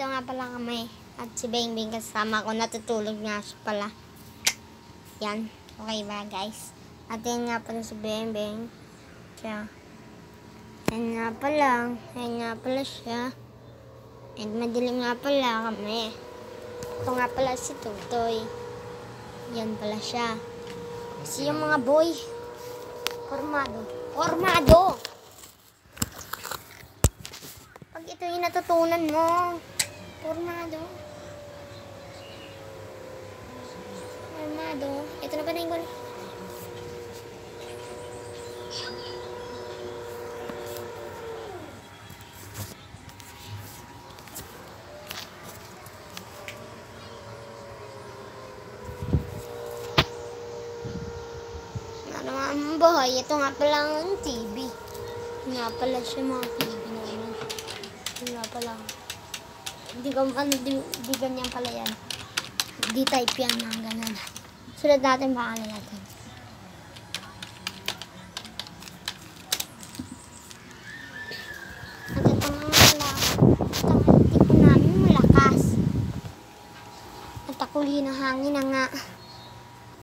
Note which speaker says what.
Speaker 1: Ito nga pala kami. At si Beng Beng kasama ko. Natutulog nga siya pala. Yan. Okay ba guys? At yan nga pala si Beng Beng. Siya. Yan nga pala. Yan nga pala siya. And madilim nga pala kami. Ito nga pala si Tutoy. Yan pala siya. Kasi yung mga boy. Formado. Formado! Pag ito yung natutunan mo. Formado. Formado. Ito na ba na yung ang bahay. Ito nga pala ang TV. Nga pala siya mga TV namin. Nga pala. Di ganyan pala yan. Di type yan ng ganun. Sulat natin pangalan natin. At ito nga pala. Ito ang tipo namin malakas. At ako hangin na nga.